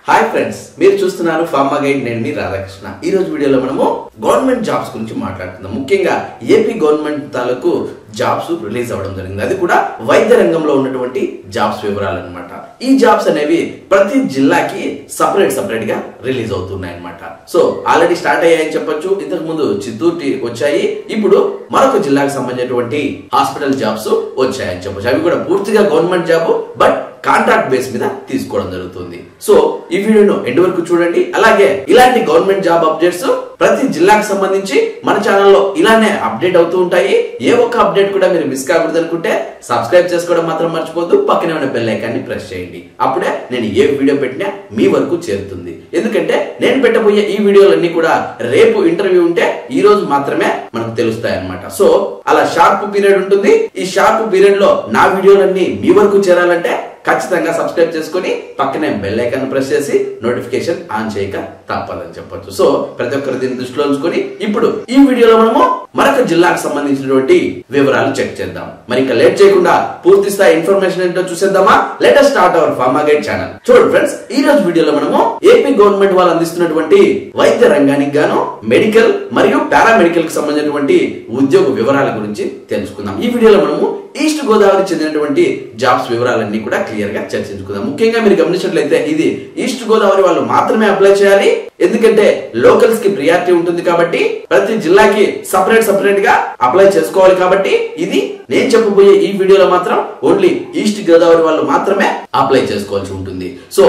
Hi friends, మీరు చూస్తున్నారు pharma guide. నేను మీ రాధాకృష్ణ. ఈ రోజు వీడియోలో మనము గవర్నమెంట్ జాబ్స్ గురించి మాట్లాడుతున్నాం. ముఖ్యంగా ఏపీ గవర్నమెంట్ తాలూకు జాబ్స్ రిలీజ్ అవ్వడం జరిగింది. అది కూడా వైద్య రంగంలో ఉన్నటువంటి జాబ్స్ వివరాలు అన్నమాట. ఈ జాబ్స్ అనేవి ప్రతి జిల్లాకి సపరేట్ గా రిలీజ్ అవుతున్నాయి అన్నమాట. సో ఆల్రెడీ స్టార్ట్ అయ్యాయని చెప్పొచ్చు. ఇంతకు ముందు చిత్తూరు వచ్చాయి, ఇప్పుడు మరొక జిల్లాకు సంబంధించినటువంటి హాస్పిటల్ జాబ్స్ వచ్చాయని చెప్పొచ్చు. అవి కూడా పూర్తిగా government job, but contract base మీద తీసుకోవడం జరుగుతుంది. సో ఈ వీడియోను ఎండ్ వరకు చూడండి. అలాగే ఇలాంటి గవర్నమెంట్ జాబ్ అప్డేట్స్ ప్రతి జిల్లాకు సంబంధించి మన ఛానల్లో ఇలానే అప్డేట్ అవుతూ ఉంటాయి. ఏ ఒక్క అప్డేట్ కూడా మీరు మిస్ కాకూడదు అనుకుంటే సబ్స్క్రైబ్ చేసుకోవడం మాత్రం మర్చిపోద్దు. పక్కనే ఉన్న బెల్ ఐకాన్ని ప్రెస్ చేయండి. అప్పుడే నేను ఏ వీడియో పెట్టినా మీ వరకు చేరుతుంది. ఎందుకంటే నేను పెట్టబోయే ఈ వీడియోలన్నీ కూడా రేపు ఇంటర్వ్యూ ఉంటే ఈ రోజు మాత్రమే మనకు తెలుస్తాయి అన్నమాట. సో అలా షార్ప్ పీరియడ్ ఉంటుంది. ఈ షార్ప్ పీరియడ్ లో నా వీడియోలన్నీ మీ వరకు చేరాలంటే ఖచ్చితంగా సబ్స్క్రైబ్ చేసుకుని పక్కనే బెల్ ఐకాన్ ప్రెస్ చేసి నోటిఫికేషన్ ఆన్ చేయక తప్పదని చెప్పొచ్చు. సో ప్రతి ఒక్కరు దీన్ని దృష్టిలో ఉంచుకొని ఇప్పుడు ఈ వీడియోలో మనము మరొక జిల్లాకు సంబంధించినటువంటి వివరాలు చెక్ చేద్దాం. మరి ఇంకా లేట్ చేయకుండా పూర్తి స్థాయి ఇన్ఫర్మేషన్ ఏంటో చూసేద్దామా? Let us start our pharma guide channel. చూడండి ఫ్రెండ్స్, ఈ రోజు వీడియోలో మనము ఏపీ గవర్నమెంట్ వాళ్ళు అందిస్తున్నటువంటి వైద్య రంగానికి గాను మెడికల్ మరియు పారామెడికల్ కి సంబంధించినటువంటి ఉద్యోగ వివరాల గురించి తెలుసుకుందాం. ఈ వీడియోలో మనము ఈస్ట్ గోదావరి చెందినటువంటి జాబ్స్ వివరాలన్నీ కూడా క్లియర్ గా చర్చించుకుందాం. ముఖ్యంగా మీరు గమనించినట్లయితే ఇది ఈస్ట్ గోదావరి వాళ్ళు మాత్రమే అప్లై చేయాలి. ఎందుకంటే లోకల్స్ కి ప్రియారిటీ ఉంటుంది కాబట్టి ప్రతి జిల్లాకి సపరేట్ గా అప్లై చేసుకోవాలి. కాబట్టి ఇది నేను చెప్పబోయే ఈ వీడియోలో మాత్రం ఓన్లీ ఈస్ట్ గోదావరి వాళ్ళు మాత్రమే అప్లై చేసుకోవాల్సి ఉంటుంది. సో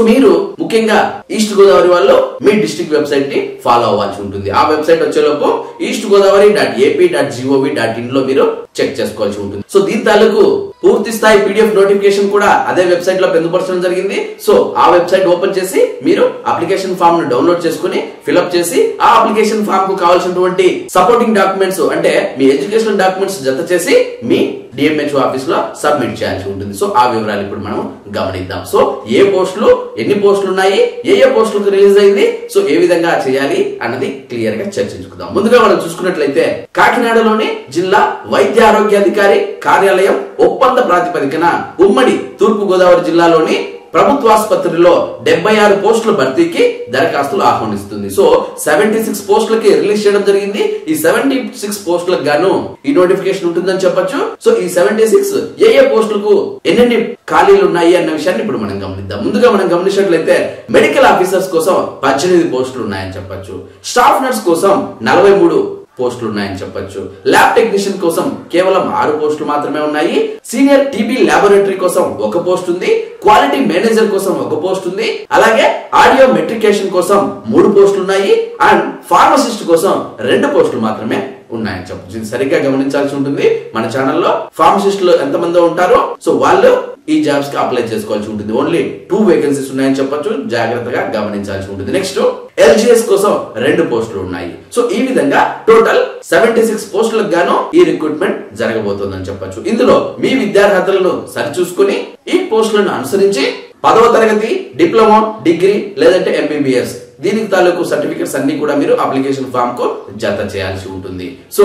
మీరు ముఖ్యంగా ఈస్ట్ గోదావరి వాళ్ళు మీ డిస్ట్రిక్ట్ వెబ్సైట్ ని ఫాలో అవ్వాల్సి ఉంటుంది. ఆ వెబ్సైట్ వచ్చేలోపు eastgodavari.ap.gov.in లో మీరు చెక్ చేసుకోవాల్సి ఉంటుంది. సో దీని తాలూకు పూర్తి స్థాయి PDF నోటిఫికేషన్ కూడా అదే వెబ్సైట్ లో పొందుపరచడం జరిగింది. సో ఆ వెబ్సైట్ ఓపెన్ చేసి మీరు అప్లికేషన్ ఫామ్ ను డౌన్లోడ్ చేసుకుని ఫిల్అప్ చేసి ఆ అప్లికేషన్ ఫామ్ కు కావాల్సినటువంటి సపోర్టింగ్ డాక్యుమెంట్స్ అంటే మీ ఎడ్యుకేషనల్ డాక్యుమెంట్స్ జత చేసి మీ DMHO ఆఫీస్ లో సబ్మిట్ చేయాల్సి ఉంటుంది. సో ఆ వివరాలు ఇప్పుడు మనం గమనిద్దాం. సో ఏ పోస్టులు, ఎన్ని పోస్టులు ఉన్నాయి, ఏ పోస్టులకు రిలీజ్ అయింది, సో ఏ విధంగా చేయాలి అన్నది క్లియర్ గా చర్చించుకుందాం. ముందుగా మనం చూసుకున్నట్లయితే కాకినాడలోని జిల్లా వైద్య ఆరోగ్యాధికారి కార్యాలయం ఒప్పంద ప్రాతిపదికన ఉమ్మడి తూర్పు గోదావరి జిల్లాలోని ప్రభుత్వాసుపత్రిలో 76 పోస్టుల భర్తీకి దరఖాస్తులు ఆహ్వానిస్తుంది. సో 76 పోస్టులకి రిలీజ్ చేయడం జరిగింది. ఈ 76 పోస్టులకు గాను ఈ నోటిఫికేషన్ ఉంటుందని చెప్పొచ్చు. సో ఈ 76 ఏ పోస్టులకు ఎన్ని ఖాళీలు ఉన్నాయి అన్న విషయాన్ని ఇప్పుడు మనం గమనిద్దాం. ముందుగా మనం గమనించినట్లయితే మెడికల్ ఆఫీసర్స్ కోసం 18 పోస్టులు ఉన్నాయని చెప్పొచ్చు. స్టాఫ్ నర్స్ కోసం 43 పోస్టులు ఉన్నాయని చెప్పొచ్చు. ల్యాబ్ టెక్నీషియన్ కోసం కేవలం 6 పోస్టులు మాత్రమే ఉన్నాయి. సీనియర్ టీబీ ల్యాబొరేటరీ కోసం 1 పోస్ట్ ఉంది. క్వాలిటీ మేనేజర్ కోసం 1 పోస్ట్ ఉంది. అలాగే ఆడియో మెట్రికేషన్ కోసం 3 పోస్టులు ఉన్నాయి. అండ్ ఫార్మసిస్ట్ కోసం 2 పోస్టులు మాత్రమే ఉన్నాయని చెప్పొచ్చు. ఇది సరిగ్గా గమనించాల్సి ఉంటుంది. మన ఛానల్లో ఫార్మసిస్టులు ఎంతమంది ఉంటారో సో వాళ్ళు ఈ జాబ్స్ కి అప్లై చేసుకోవాల్సి ఉంటుంది. ఓన్లీ 2 వేకెన్సీస్ ఉన్నాయని చెప్పొచ్చు. జాగ్రత్తగా గమనించాల్సి ఉంటుంది. నెక్స్ట్ LGS కోసం 2 పోస్టులు ఉన్నాయి. సో ఈ విధంగా టోటల్ 76 పోస్టులకు గాను ఈ రిక్రూట్మెంట్ జరగబోతోందని చెప్పొచ్చు. ఇందులో మీ విద్యార్హతలను సరిచూసుకుని ఈ పోస్టులను అనుసరించి 10వ తరగతి, డిప్లొమా, డిగ్రీ లేదంటే MBBS దీనికి తాలూకు సర్టిఫికెట్స్ అన్ని కూడా మీరు అప్లికేషన్ ఫామ్ కు జత చేయాల్సి ఉంటుంది. సో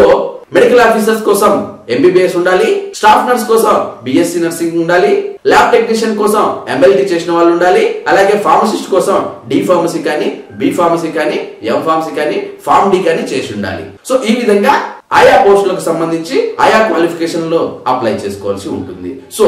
మెడికల్ ఆఫీసర్స్ కోసం MBBS ఉండాలి. స్టాఫ్ నర్స్ కోసం BSc నర్సింగ్ ఉండాలి. ల్యాబ్ టెక్నీషియన్ కోసం MLT చేసిన వాళ్ళు ఉండాలి. అలాగే ఫార్మసిస్ట్ కోసం D ఫార్మసీ కానీ, B ఫార్మసీ కానీ, M ఫార్మసీ కానీ, ఫార్మ్ D కానీ చేసి ఉండాలి. సో ఈ విధంగా ఆయా పోస్టులకు సంబంధించి ఆయా క్వాలిఫికేషన్ లో అప్లై చేసుకోవాల్సి ఉంటుంది. సో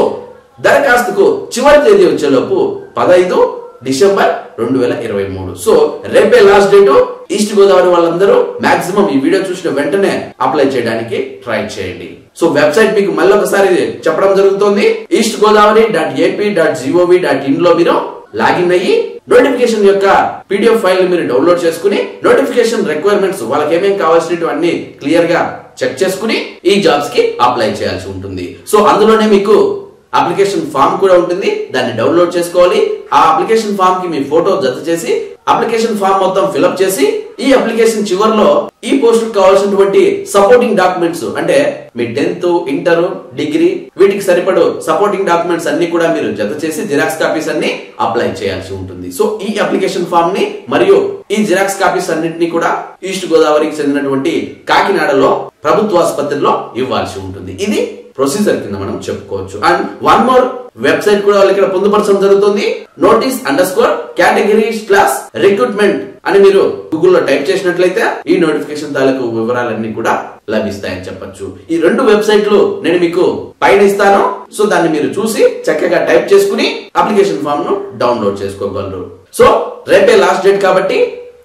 దరఖాస్తుకు చివరి తేదీ వచ్చేలోపు 15 డిసెంబర్ 2023. సో రేపే లాస్ట్ డేట్. ఈస్ట్ గోదావరి వాళ్ళందరూ మాక్సిమం ఈ వీడియో చూసిన వెంటనే అప్లై చేయడానికి ట్రై చేయండి. సో వెబ్సైట్ మీకు మళ్ళీ ఒకసారి చెప్పడం జరుగుతుంది. eastgodavari.ap.gov.in లో మీరు లాగిన్ అయ్యి నోటిఫికేషన్ యొక్క PDF ఫైల్ మీరు డౌన్లోడ్ చేసుకుని నోటిఫికేషన్ రిక్వైర్మెంట్స్ వాళ్ళకి ఏమేమి కావాల్సినవన్నీ క్లియర్ గా చెక్ చేసుకుని ఈ జాబ్స్ కి అప్లై చేయాల్సి ఉంటుంది. సో అందులోనే మీకు అప్లికేషన్ ఫామ్ కూడా ఉంటుంది. దాన్ని డౌన్లోడ్ చేసుకోవాలి. ఆ అప్లికేషన్ ఫామ్ కి మీ ఫోటో జత చేసి అప్లికేషన్ ఫామ్ మొత్తం ఫిల్అప్ చేసి ఈ అప్లికేషన్ చివర్లో ఈ పోస్ట్ కావాల్సినటువంటి సపోర్టింగ్ డాక్యుమెంట్స్ అంటే మీ 10th, ఇంటర్, డిగ్రీ వీటికి సరిపడు సపోర్టింగ్ డాక్యుమెంట్స్ అన్ని కూడా మీరు జత చేసి జిరాక్స్ కాపీస్ అన్ని అప్లై చేయాల్సి ఉంటుంది. సో ఈ అప్లికేషన్ ఫామ్ ని మరియు ఈ జిరాక్స్ కాపీస్ అన్నింటినీ కూడా ఈస్ట్ గోదావరికి చెందినటువంటి కాకినాడలో ప్రభుత్వ ఆసుపత్రిలో ఇవ్వాల్సి ఉంటుంది. ఇది ప్రొసీజర్ కింద మనం చెప్పుకోవచ్చు. అండ్ వన్ మోర్ వెబ్సైట్ కూడా వాళ్ళు ఇక్కడ పొందుపరచడం జరుగుతుంది. notice_category/recruitment అని మీరు గూగుల్లో టైప్ చేసినట్లయితే ఈ నోటిఫికేషన్ తాలూకు వివరాలన్నీ కూడా లభిస్తాయని చెప్పొచ్చు. ఈ 2 వెబ్సైట్లు నేను మీకు పైన ఇస్తాను. సో దాన్ని మీరు చూసి చక్కగా టైప్ చేసుకుని అప్లికేషన్ ఫామ్ ను డౌన్లోడ్ చేసుకోగలరు. సో రేపే లాస్ట్ డేట్ కాబట్టి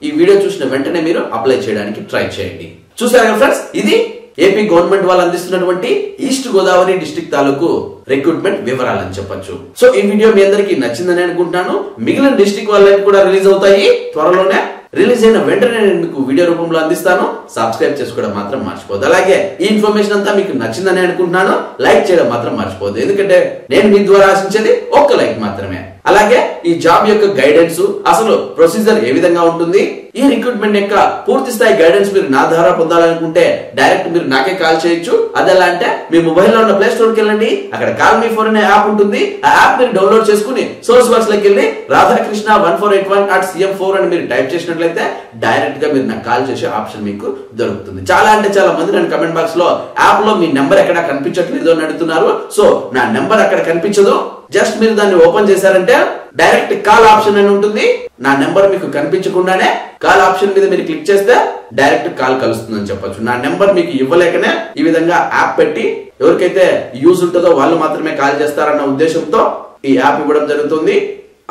ఈ వీడియో చూసిన వెంటనే మీరు అప్లై చేయడానికి ట్రై చేయండి. చూసారా ఫ్రెండ్స్, ఇది ఏపీ గవర్నమెంట్ వాళ్ళు అందిస్తున్నటువంటి ఈస్ట్ గోదావరి డిస్ట్రిక్ట్ తాలూకు రిక్రూట్మెంట్ వివరాలని చెప్పొచ్చు. సో ఈ వీడియో మీ అందరికి నచ్చిందని అనుకుంటున్నాను. మిగిలిన డిస్ట్రిక్ట్ వాళ్ళకి కూడా రిలీజ్ అవుతాయి త్వరలోనే. రిలీజ్ అయిన వెంటనే నేను మీకు వీడియో రూపంలో అందిస్తాను. సబ్స్క్రైబ్ చేసుకోవడం మాత్రం మర్చిపోదు. అలాగే ఈ ఇన్ఫర్మేషన్ అంతా మీకు నచ్చిందని అనుకుంటున్నాను. లైక్ చేయడం మాత్రం మర్చిపోదు. ఎందుకంటే నేను మీ ద్వారా ఆశించేది ఒక్క లైక్ మాత్రమే. అలాగే ఈ జాబ్ యొక్క గైడెన్స్, అసలు ప్రొసీజర్ ఏ విధంగా ఉంటుంది, ఈ రిక్రూట్మెంట్ యొక్క పూర్తి స్థాయి గైడెన్స్ మీరు నా ద్వారా పొందాలనుకుంటే డైరెక్ట్ మీరు నాకే కాల్ చేయొచ్చు. అదెలా అంటే మీ మొబైల్ లో ఉన్న ప్లే స్టోర్ కి వెళ్ళండి. అక్కడ కాల్ మీ ఫోన్ అనే యాప్ ఉంటుంది. ఆ యాప్ మీరు డౌన్లోడ్ చేసుకుని సోర్స్ బాక్స్ లోకి వెళ్ళి రాధాకృష్ణ 1481@cm4 అని మీరు టైప్ చేసినట్లయితే డైరెక్ట్ గా మీరు నాకు కాల్ చేసే ఆప్షన్ మీకు దొరుకుతుంది. చాలా అంటే చాలా మంది నన్ను కమెంట్ బాక్స్ లో యాప్ లో మీ నెంబర్ ఎక్కడ కనిపించట్లేదు అని అడుగుతున్నారు. సో నా నెంబర్ అక్కడ కనిపించదు. జస్ట్ మీరు దాన్ని ఓపెన్ చేశారంటే డైరెక్ట్ కాల్ ఆప్షన్ అని ఉంటుంది. నా నెంబర్ మీకు కనిపించకుండానే కాల్ ఆప్షన్ మీద మీరు క్లిక్ చేస్తే డైరెక్ట్ కాల్ కలుస్తుందని చెప్పొచ్చు. నా నెంబర్ మీకు ఇవ్వలేకనే ఈ విధంగా యాప్ పెట్టి ఎవరికైతే యూజ్ ఉంటుందో వాళ్ళు మాత్రమే కాల్ చేస్తారన్న ఉద్దేశంతో ఈ యాప్ ఇవ్వడం జరుగుతుంది.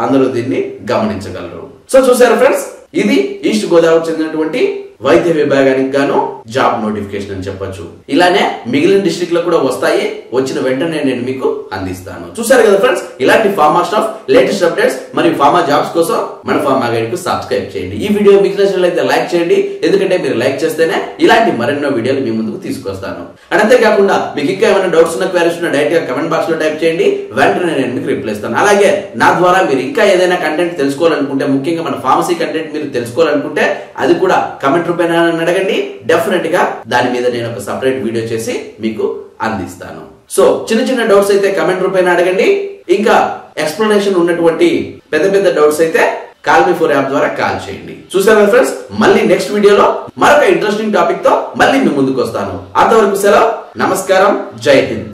అందరూ దీన్ని గమనించగలరు. సో చూసారు ఫ్రెండ్స్, ఇది ఈస్ట్ గోదావరి చెందినటువంటి వైద్య విభాగానికి గాను జాబ్ నోటిఫికేషన్ అని చెప్పొచ్చు. ఇలానే మిగిలిన డిస్ట్రిక్ట్ లో కూడా వస్తాయి. వచ్చిన వెంటనే నేను మీకు అందిస్తాను. చూసారు కదా ఫ్రెండ్స్, ఇలాంటి ఫార్మా స్టాఫ్ లేటెస్ట్ అప్డేట్స్ మరియు ఫార్మా జాబ్స్ కోసం మన ఫార్మా గైడ్ కు సబ్స్క్రైబ్ చేయండి. ఈ వీడియో మీకు నచ్చినట్లయితే లైక్ చేయండి. ఎందుకంటే మీరు లైక్ చేస్తేనే ఇలాంటి మరెన్నో వీడియోలు మీ ముందుకు తీసుకొస్తాను. అండ్ అంతేకాకుండా మీకు ఇంకా ఏమైనా డౌట్స్ ఉన్న, క్వైరీస్ ఉన్న డైరెక్ట్ గా కమెంట్ బాక్స్ లో టైప్ చేయండి. వెంటనే నేను మీకు రిప్లై ఇస్తాను. అలాగే నా ద్వారా మీరు ఇంకా ఏదైనా కంటెంట్ తెలుసుకోవాలనుకుంటే, ముఖ్యంగా మన ఫార్మసీ కంటెంట్ మీరు తెలుసుకోవాలనుకుంటే అది కూడా కమెంట్ రూపేణ అడగండి. డెఫినెట్ గా దాని మీద నేను ఒక సపరేట్ వీడియో చేసి మీకు అందిస్తాను. సో చిన్న చిన్న డౌట్స్ అయితే కమెంట్ రూపేణ అడగండి. ఇంకా ఎక్స్ప్లెనేషన్ ఉన్నటువంటి పెద్ద పెద్ద డౌట్స్ అయితే కాల్ మీ ఫోర్ యాప్ ద్వారా కాల్ చేయండి. చూసారా ఫ్రెండ్స్, మళ్ళీ నెక్స్ట్ వీడియోలో మరొక ఇంట్రెస్టింగ్ టాపిక్ తో మళ్ళీ మీ ముందుకు వస్తాను. అంతవరకు సెలవు. నమస్కారం. జై హింద్.